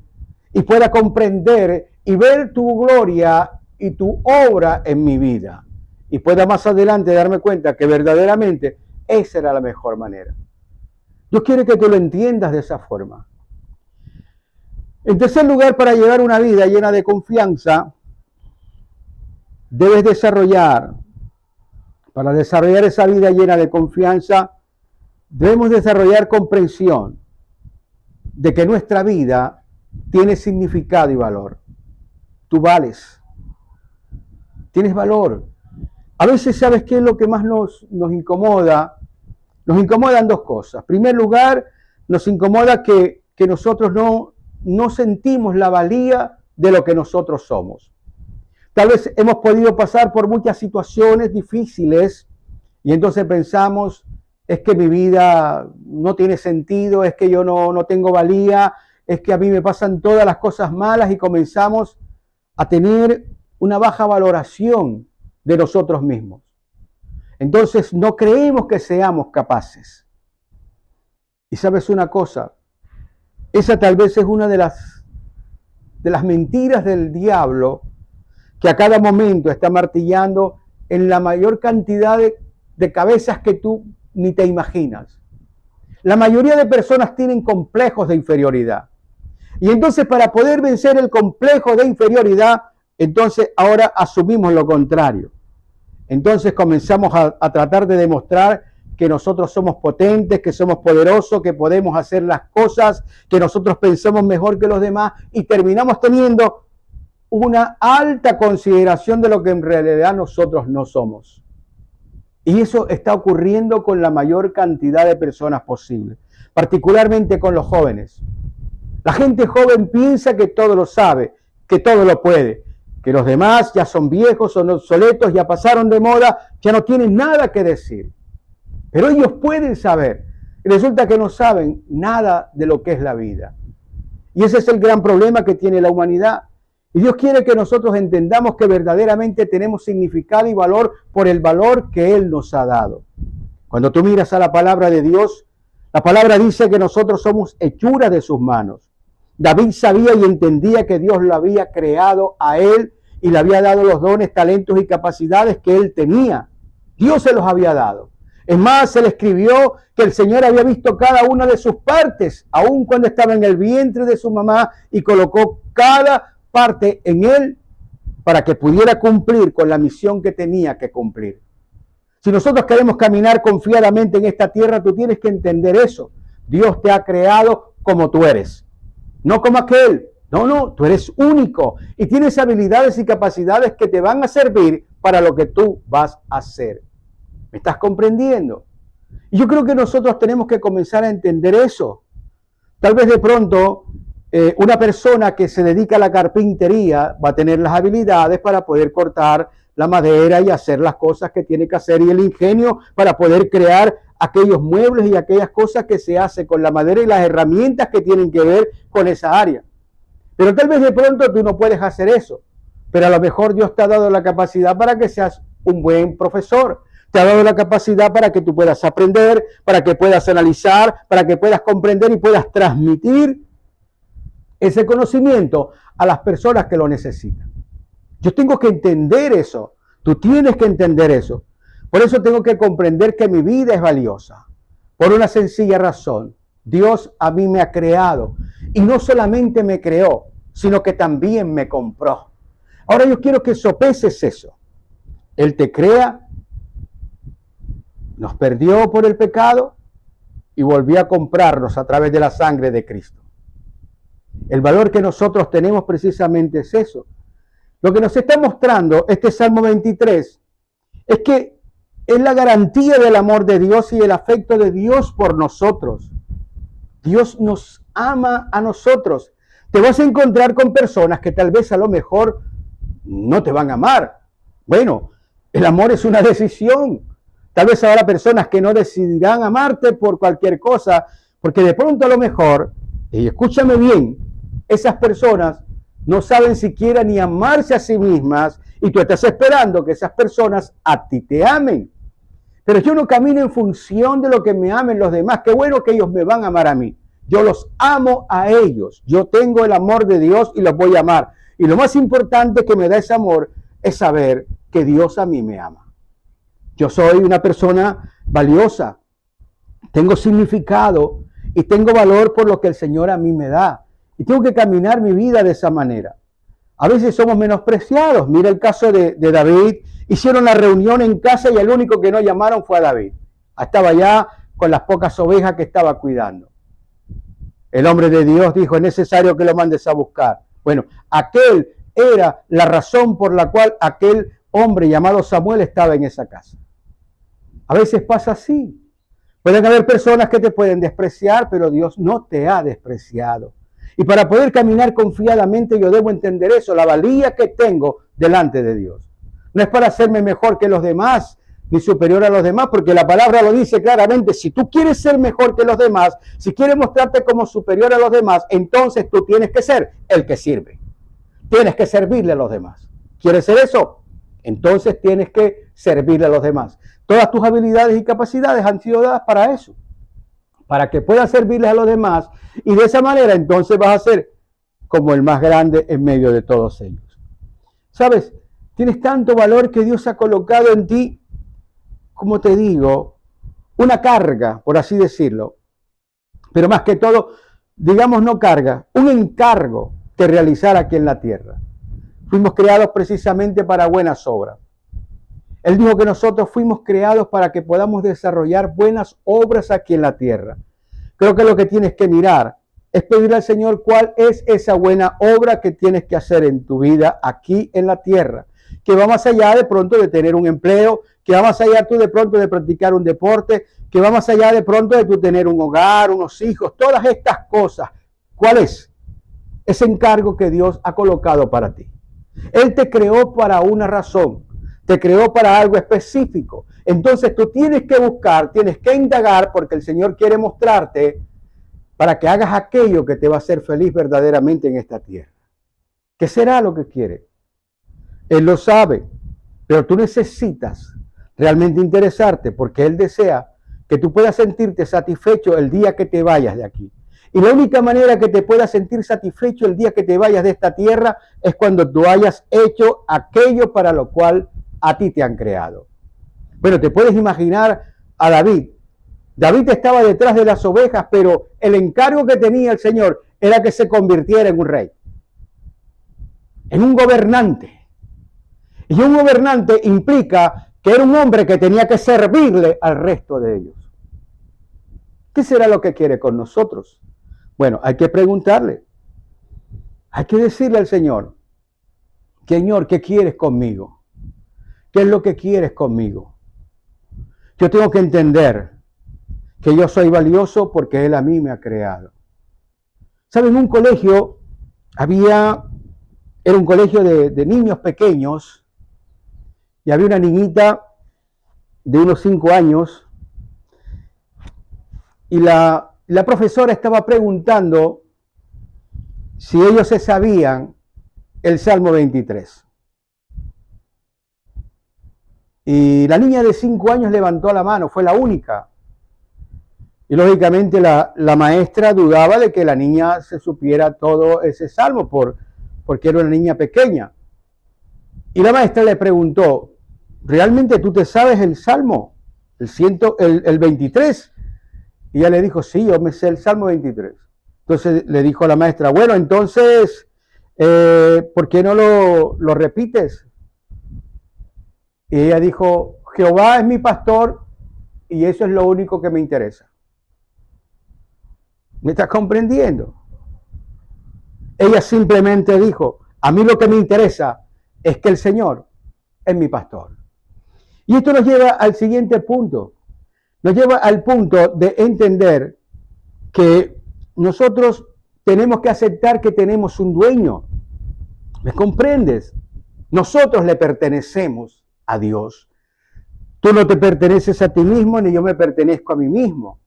y pueda comprender y ver tu gloria y tu obra en mi vida. Y pueda más adelante darme cuenta que verdaderamente esa era la mejor manera. Yo quiero que tú lo entiendas de esa forma. En tercer lugar, para llevar una vida llena de confianza, debes para desarrollar esa vida llena de confianza, debemos desarrollar comprensión de que nuestra vida tiene significado y valor. Tú vales, tienes valor. A veces, ¿sabes qué es lo que más nos incomoda? Nos incomodan dos cosas. En primer lugar, nos incomoda que nosotros no sentimos la valía de lo que nosotros somos. Tal vez hemos podido pasar por muchas situaciones difíciles y entonces pensamos, es que mi vida no tiene sentido, es que yo no tengo valía, es que a mí me pasan todas las cosas malas y comenzamos a tener una baja valoración de nosotros mismos. Entonces no creemos que seamos capaces. Y sabes una cosa, esa tal vez es una de las mentiras del diablo que a cada momento está martillando en la mayor cantidad de cabezas que tú ni te imaginas. La mayoría de personas tienen complejos de inferioridad. Y entonces para poder vencer el complejo de inferioridad, entonces ahora asumimos lo contrario. Entonces comenzamos a tratar de demostrar que nosotros somos potentes, que somos poderosos, que podemos hacer las cosas, que nosotros pensamos mejor que los demás y terminamos teniendo una alta consideración de lo que en realidad nosotros no somos. Y eso está ocurriendo con la mayor cantidad de personas posible, particularmente con los jóvenes. La gente joven piensa que todo lo sabe, que todo lo puede. que los demás ya son viejos, son obsoletos, ya pasaron de moda, ya no tienen nada que decir. Pero ellos pueden saber. Y resulta que no saben nada de lo que es la vida. Y ese es el gran problema que tiene la humanidad. Y Dios quiere que nosotros entendamos que verdaderamente tenemos significado y valor por el valor que Él nos ha dado. Cuando tú miras a la palabra de Dios, la palabra dice que nosotros somos hechura de sus manos. David sabía y entendía que Dios lo había creado a él y le había dado los dones, talentos y capacidades que él tenía. Dios se los había dado. Es más, él escribió que el Señor había visto cada una de sus partes, aun cuando estaba en el vientre de su mamá, y colocó cada parte en él para que pudiera cumplir con la misión que tenía que cumplir. Si nosotros queremos caminar confiadamente en esta tierra, tú tienes que entender eso. Dios te ha creado como tú eres. No como aquel. No, tú eres único y tienes habilidades y capacidades que te van a servir para lo que tú vas a hacer. ¿Me estás comprendiendo? Y yo creo que nosotros tenemos que comenzar a entender eso. Tal vez de pronto una persona que se dedica a la carpintería va a tener las habilidades para poder cortar la madera y hacer las cosas que tiene que hacer y el ingenio para poder crear aquellos muebles y aquellas cosas que se hace con la madera y las herramientas que tienen que ver con esa área. Pero tal vez de pronto tú no puedes hacer eso, pero a lo mejor Dios te ha dado la capacidad para que seas un buen profesor, te ha dado la capacidad para que tú puedas aprender, para que puedas analizar, para que puedas comprender y puedas transmitir ese conocimiento a las personas que lo necesitan. Yo tengo que entender eso, tú tienes que entender eso. Por eso tengo que comprender que mi vida es valiosa, por una sencilla razón. Dios a mí me ha creado y no solamente me creó, sino que también me compró. Ahora yo quiero que sopeses eso. Él te crea, nos perdió por el pecado y volvió a comprarnos a través de la sangre de Cristo. El valor que nosotros tenemos precisamente es eso. Lo que nos está mostrando este Salmo 23 es que es la garantía del amor de Dios y el afecto de Dios por nosotros. Dios nos ama a nosotros. Te vas a encontrar con personas que tal vez a lo mejor no te van a amar. Bueno, el amor es una decisión. Tal vez habrá personas que no decidirán amarte por cualquier cosa, porque de pronto a lo mejor, y escúchame bien, esas personas no saben siquiera ni amarse a sí mismas y tú estás esperando que esas personas a ti te amen. Pero yo no camino en función de lo que me amen los demás. Qué bueno que ellos me van a amar a mí. Yo los amo a ellos. Yo tengo el amor de Dios y los voy a amar. Y lo más importante que me da ese amor es saber que Dios a mí me ama. Yo soy una persona valiosa. Tengo significado y tengo valor por lo que el Señor a mí me da. Y tengo que caminar mi vida de esa manera. A veces somos menospreciados. Mira el caso de David. Hicieron la reunión en casa y el único que no llamaron fue a David. Estaba allá con las pocas ovejas que estaba cuidando. El hombre de Dios dijo, es necesario que lo mandes a buscar. Bueno, aquel era la razón por la cual aquel hombre llamado Samuel estaba en esa casa. A veces pasa así. Pueden haber personas que te pueden despreciar, pero Dios no te ha despreciado. Y para poder caminar confiadamente yo debo entender eso, la valía que tengo delante de Dios. No es para hacerme mejor que los demás, ni superior a los demás, porque la palabra lo dice claramente. Si tú quieres ser mejor que los demás, si quieres mostrarte como superior a los demás, entonces tú tienes que ser el que sirve. Tienes que servirle a los demás. ¿Quieres ser eso? Entonces tienes que servirle a los demás. Todas tus habilidades y capacidades han sido dadas para eso, para que puedas servirles a los demás, y de esa manera entonces vas a ser como el más grande en medio de todos ellos. ¿Sabes? Tienes tanto valor que Dios ha colocado en ti, como te digo, una carga, por así decirlo. Pero más que todo, digamos no carga, un encargo que realizar aquí en la tierra. Fuimos creados precisamente para buenas obras. Él dijo que nosotros fuimos creados para que podamos desarrollar buenas obras aquí en la tierra. Creo que lo que tienes que mirar es pedirle al Señor cuál es esa buena obra que tienes que hacer en tu vida aquí en la tierra. Que va más allá de pronto de tener un empleo, que va más allá tú de pronto de practicar un deporte, que va más allá de pronto de tú tener un hogar, unos hijos, todas estas cosas. ¿Cuál es ese encargo que Dios ha colocado para ti? Él te creó para una razón, te creó para algo específico. Entonces tú tienes que buscar, tienes que indagar, porque el Señor quiere mostrarte para que hagas aquello que te va a hacer feliz verdaderamente en esta tierra. ¿Qué será lo que quiere? Él lo sabe, pero tú necesitas realmente interesarte, porque Él desea que tú puedas sentirte satisfecho el día que te vayas de aquí. Y la única manera que te puedas sentir satisfecho el día que te vayas de esta tierra es cuando tú hayas hecho aquello para lo cual a ti te han creado. Bueno, te puedes imaginar a David. David estaba detrás de las ovejas, pero el encargo que tenía el Señor era que se convirtiera en un rey, en un gobernante. Y un gobernante implica que era un hombre que tenía que servirle al resto de ellos. ¿Qué será lo que quiere con nosotros? Bueno, hay que preguntarle. Hay que decirle al Señor, Señor, ¿qué quieres conmigo? ¿Qué es lo que quieres conmigo? Yo tengo que entender que yo soy valioso porque Él a mí me ha creado. ¿Saben? Un colegio era un colegio de niños pequeños y había una niñita de unos 5 años y la profesora estaba preguntando si ellos se sabían el Salmo 23. Y la niña de 5 años levantó la mano, fue la única. Y lógicamente la maestra dudaba de que la niña se supiera todo ese salmo porque era una niña pequeña. Y la maestra le preguntó, ¿realmente tú te sabes el salmo? El 23. Y ella le dijo, sí, yo me sé el Salmo 23. Entonces le dijo a la maestra, bueno, entonces, ¿por qué no lo repites? Y ella dijo, Jehová es mi pastor y eso es lo único que me interesa. ¿Me estás comprendiendo? Ella simplemente dijo, a mí lo que me interesa es que el Señor es mi pastor. Y esto nos lleva al siguiente punto. Nos lleva al punto de entender que nosotros tenemos que aceptar que tenemos un dueño. ¿Me comprendes? Nosotros le pertenecemos a Dios. Tú no te perteneces a ti mismo, ni yo me pertenezco a mí mismo.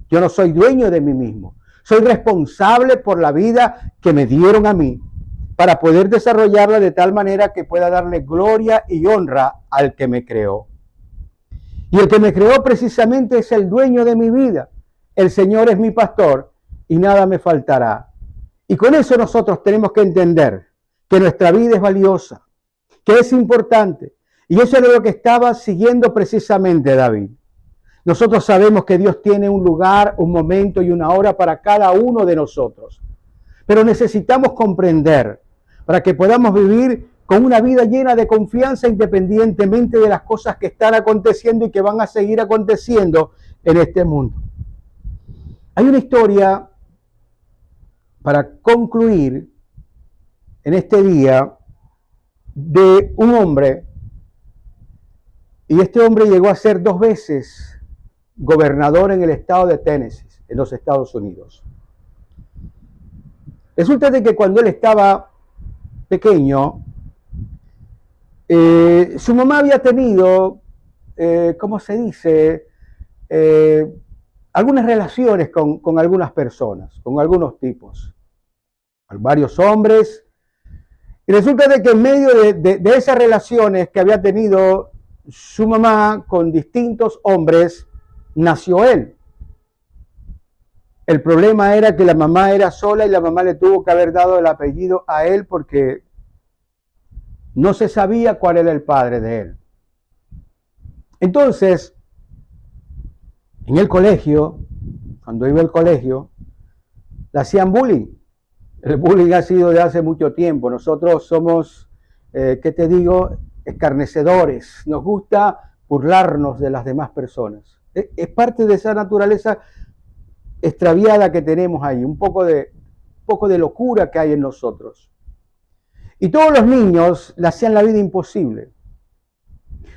Yo no soy dueño de mí mismo. Soy responsable por la vida que me dieron a mí para poder desarrollarla de tal manera que pueda darle gloria y honra al que me creó. Y el que me creó precisamente es el dueño de mi vida. El Señor es mi pastor y nada me faltará. Y con eso nosotros tenemos que entender que nuestra vida es valiosa, que es importante. Y eso es lo que estaba siguiendo precisamente David. Nosotros sabemos que Dios tiene un lugar, un momento y una hora para cada uno de nosotros. Pero necesitamos comprender para que podamos vivir con una vida llena de confianza independientemente de las cosas que están aconteciendo y que van a seguir aconteciendo en este mundo. Hay una historia para concluir en este día de un hombre, y este hombre llegó a ser 2 veces gobernador en el estado de Tennessee, en los Estados Unidos. Resulta de que cuando él estaba pequeño, su mamá había tenido, ¿cómo se dice? Algunas relaciones con algunas personas, con algunos tipos, varios hombres. Y resulta de que en medio de esas relaciones que había tenido su mamá con distintos hombres, nació él. El problema era que la mamá era sola y la mamá le tuvo que haber dado el apellido a él porque no se sabía cuál era el padre de él. Entonces, en el colegio, cuando iba al colegio, le hacían bullying. El bullying ha sido de hace mucho tiempo. Nosotros somos, ¿qué te digo? Escarnecedores. Nos gusta burlarnos de las demás personas. Es parte de esa naturaleza extraviada que tenemos ahí, un poco de locura que hay en nosotros. Y todos los niños le hacían la vida imposible.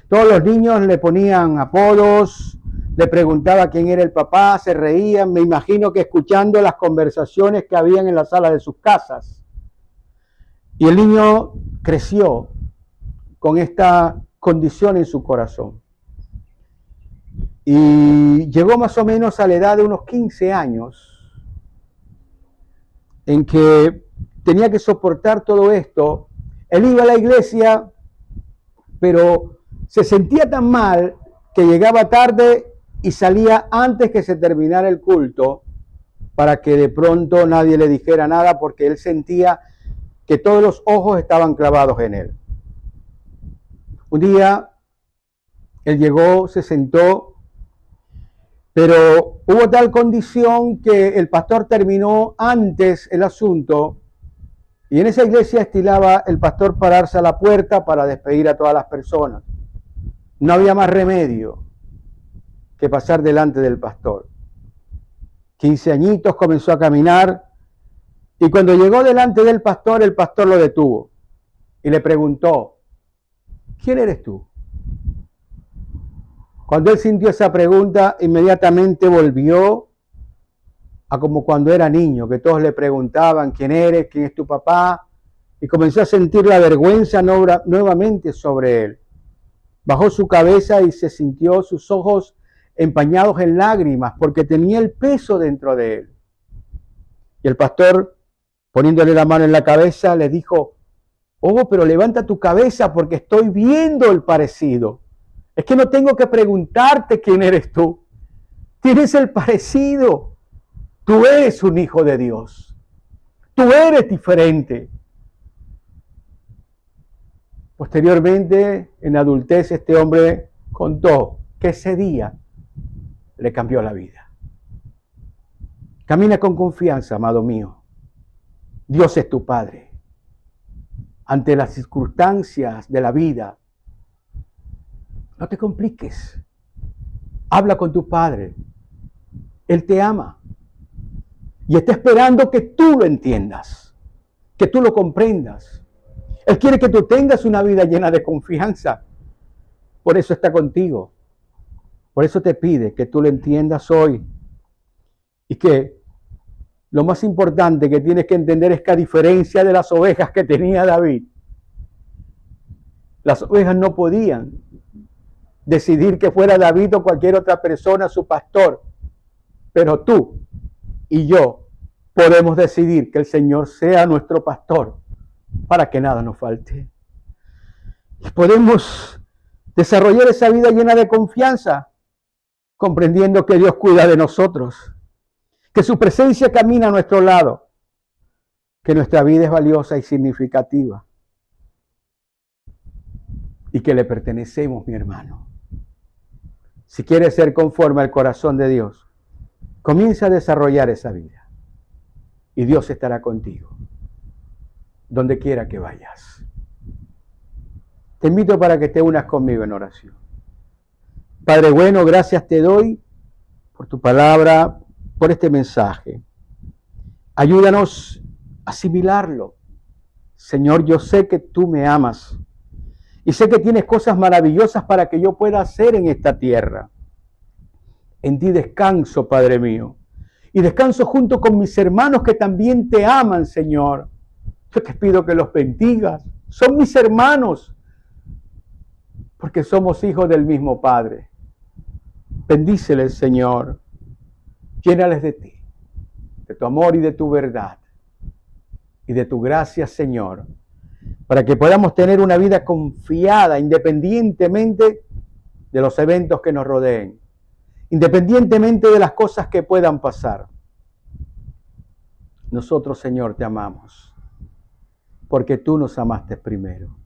Todos los niños le ponían apodos, le preguntaba quién era el papá, se reían, me imagino que escuchando las conversaciones que habían en la sala de sus casas. Y el niño creció con esta condición en su corazón. Y llegó más o menos a la edad de unos 15 años en que tenía que soportar todo esto. Él iba a la iglesia, pero se sentía tan mal que llegaba tarde y salía antes que se terminara el culto para que de pronto nadie le dijera nada, porque él sentía que todos los ojos estaban clavados en él. Un día él llegó, se sentó, pero hubo tal condición que el pastor terminó antes el asunto, y en esa iglesia estilaba el pastor pararse a la puerta para despedir a todas las personas. No había más remedio que pasar delante del pastor. 15 añitos, comenzó a caminar, y cuando llegó delante del pastor, el pastor lo detuvo y le preguntó: ¿quién eres tú? Cuando él sintió esa pregunta, inmediatamente volvió a como cuando era niño, que todos le preguntaban: ¿quién eres? ¿Quién es tu papá? Y comenzó a sentir la vergüenza nuevamente sobre él. Bajó su cabeza y se sintió sus ojos empañados en lágrimas, porque tenía el peso dentro de él. Y el pastor, poniéndole la mano en la cabeza, le dijo: oh, pero levanta tu cabeza porque estoy viendo el parecido. Es que no tengo que preguntarte quién eres tú. Tienes el parecido. Tú eres un hijo de Dios. Tú eres diferente. Posteriormente, en adultez, este hombre contó que ese día le cambió la vida. Camina con confianza, amado mío. Dios es tu Padre. Ante las circunstancias de la vida, no te compliques. Habla con tu Padre. Él te ama. Y está esperando que tú lo entiendas, que tú lo comprendas. Él quiere que tú tengas una vida llena de confianza. Por eso está contigo. Por eso te pide que tú lo entiendas hoy. Y que lo más importante que tienes que entender es que, a diferencia de las ovejas que tenía David, las ovejas no podían decidir que fuera David o cualquier otra persona su pastor. Pero tú y yo podemos decidir que el Señor sea nuestro pastor para que nada nos falte. Y podemos desarrollar esa vida llena de confianza, comprendiendo que Dios cuida de nosotros, que su presencia camina a nuestro lado, que nuestra vida es valiosa y significativa y que le pertenecemos, mi hermano. Si quieres ser conforme al corazón de Dios, comienza a desarrollar esa vida y Dios estará contigo donde quiera que vayas. Te invito para que te unas conmigo en oración. Padre bueno, gracias te doy por tu palabra, por este mensaje. Ayúdanos a asimilarlo. Señor, yo sé que tú me amas y sé que tienes cosas maravillosas para que yo pueda hacer en esta tierra. En ti descanso, Padre mío, y descanso junto con mis hermanos que también te aman, Señor. Yo te pido que los bendigas. Son mis hermanos, porque somos hijos del mismo Padre. Bendíceles, Señor. Llénales de ti, de tu amor y de tu verdad, y de tu gracia, Señor, para que podamos tener una vida confiada, independientemente de los eventos que nos rodeen, independientemente de las cosas que puedan pasar. Nosotros, Señor, te amamos, porque tú nos amaste primero.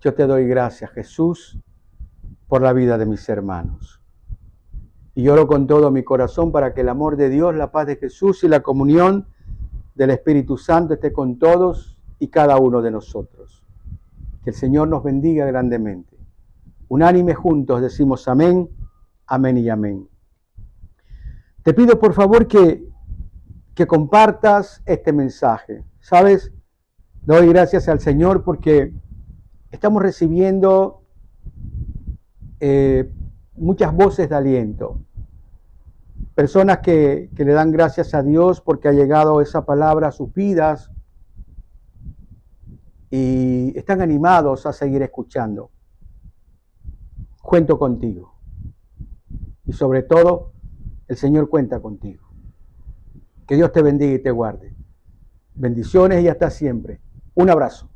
Yo te doy gracias, Jesús, por la vida de mis hermanos. Y oro con todo mi corazón para que el amor de Dios, la paz de Jesús y la comunión del Espíritu Santo esté con todos y cada uno de nosotros. Que el Señor nos bendiga grandemente. Unánime juntos decimos amén, amén y amén. Te pido por favor que compartas este mensaje. ¿Sabes? Doy gracias al Señor porque estamos recibiendo muchas voces de aliento. Personas que le dan gracias a Dios porque ha llegado esa palabra a sus vidas. y están animados a seguir escuchando. Cuento contigo. Y sobre todo, el Señor cuenta contigo. Que Dios te bendiga y te guarde. Bendiciones y hasta siempre. Un abrazo.